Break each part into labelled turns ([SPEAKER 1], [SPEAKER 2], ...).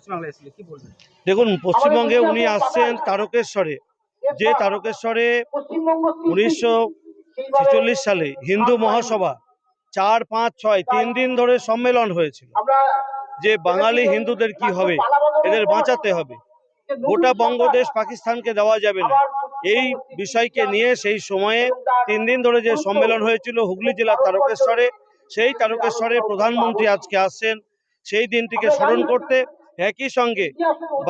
[SPEAKER 1] পশ্চিমবাংলায় এসেছিল, কি বলবেন?
[SPEAKER 2] দেখুন, পশ্চিমবঙ্গে উনি আসছেন তারকেশ্বরে, যে তারকেশ্বরে 1946 সালে হিন্দু মহাসভা 4, 5, 6 3 দিন ধরে সম্মেলন হয়েছিল যে বাঙালি হিন্দুদের কি হবে, এদের বাঁচাতে হবে, গোটা বঙ্গদেশ পাকিস্তানকে দেওয়া যাবে না। এই বিষয়কে নিয়ে সেই সময়ে 3 দিন ধরে যে সম্মেলন হয়েছিল হুগলি জেলার তারকেশ্বরে, সেই তারকেশ্বরে প্রধানমন্ত্রী আজকে আসছেন সেই দিনটিকে স্মরণ করতে। একই সঙ্গে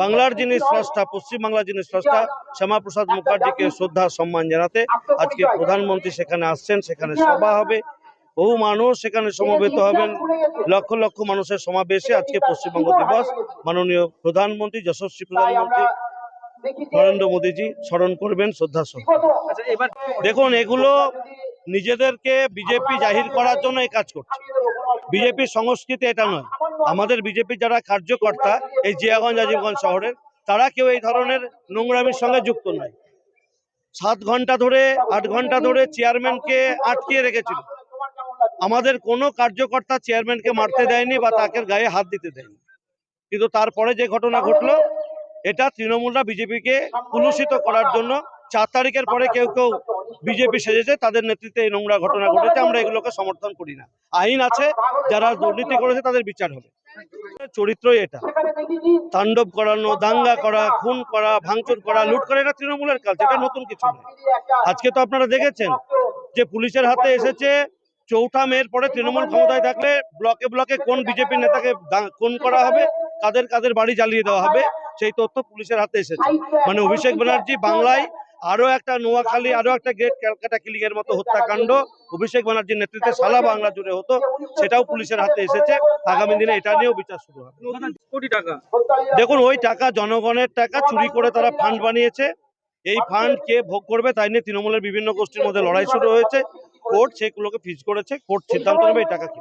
[SPEAKER 2] বাংলার যিনি স্রষ্টা, পশ্চিমবাংলার যিনি স্রষ্টা শ্যামাপ্রসাদ মুখার্জিকে শ্রদ্ধা সম্মান জানাতে আজকে প্রধানমন্ত্রী সেখানে আসছেন। সেখানে সভা হবে, বহু মানুষ সেখানে সমবেত হবেন, লক্ষ লক্ষ মানুষের সমাবেশে আজকে পশ্চিমবঙ্গ দিবস মাননীয় প্রধানমন্ত্রী, যশস্বী প্রধানমন্ত্রী নরেন্দ্র মোদীজি স্মরণ করবেন শ্রদ্ধার সঙ্গে।
[SPEAKER 1] আচ্ছা, এবার
[SPEAKER 2] দেখুন, এগুলো নিজেদেরকে বিজেপি জাহির করার জন্য এই কাজ করছে। বিজেপির সংস্কৃতি এটা নয়। আমাদের বিজেপির যারা কার্যকর্তা এই জিয়াগঞ্জ আজিমগঞ্জ শহরের, তারা কেউ এই ধরনের নোংরামির সঙ্গে যুক্ত নয়। 7 ঘন্টা ধরে 8 ঘন্টা ধরে চেয়ারম্যানকে আটকিয়ে রেখেছিল। আমাদের কোনো কার্যকর্তা চেয়ারম্যানকে মারতে দেয়নি বা তাকে গায়ে হাত দিতে দেয়নি। কিন্তু তারপরে যে ঘটনা ঘটলো, এটা তৃণমূলরা বিজেপিকে কুলুষিত করার জন্য 4 তারিখের পরে কেউ কেউ বিজেপি সেজেছে, তাদের নেতৃত্বে এই নোংরা ঘটনা ঘটেছে। আমরা এগুলোকে সমর্থন করি না। আইন আছে, যারা দুর্নীতি করেছে তাদের বিচার হবে। চরিত্রই এটা, তাণ্ডব করানো, দাঙ্গা করা, খুন করা, ভাঙচুর করা, লুট করা, এটা তৃণমূলের কাজ, এটা নতুন কিছু নয়। আজকে তো আপনারা দেখেছেন যে পুলিশের হাতে এসেছে, 4ঠা মের পরে তৃণমূল ক্ষমতায় থাকলে ব্লকে ব্লকে কোন বিজেপি নেতাকে খুন করা হবে, কাদের কাদের বাড়ি জ্বালিয়ে দেওয়া হবে, সেই তথ্য পুলিশের হাতে এসেছে। মানে অভিষেক ব্যানার্জি বাংলায় আরো একটা নোয়াখালী, আরো একটা গ্রেট ক্যালকাটা কিলিং এর মতো হত্যাকাণ্ড অভিষেক ব্যানার্জির নেতৃত্বে সারা বাংলা জুড়ে হতো, সেটাও পুলিশের হাতে এসেছে। আগামী দিনে এটা নিয়েও বিচার শুরু হবে।
[SPEAKER 1] কোটি টাকা,
[SPEAKER 2] দেখুন, ওই টাকা জনগণের টাকা, চুরি করে তারা ফান্ড বানিয়েছে। এই ফান্ড কে ভোগ করবে তাই নিয়ে তৃণমূলের বিভিন্ন গোষ্ঠীর মধ্যে লড়াই শুরু হয়েছে। কোর্ট সেগুলোকে ফ্রিজ করেছে, কোর্ট সিদ্ধান্ত নেবে এই টাকা কি।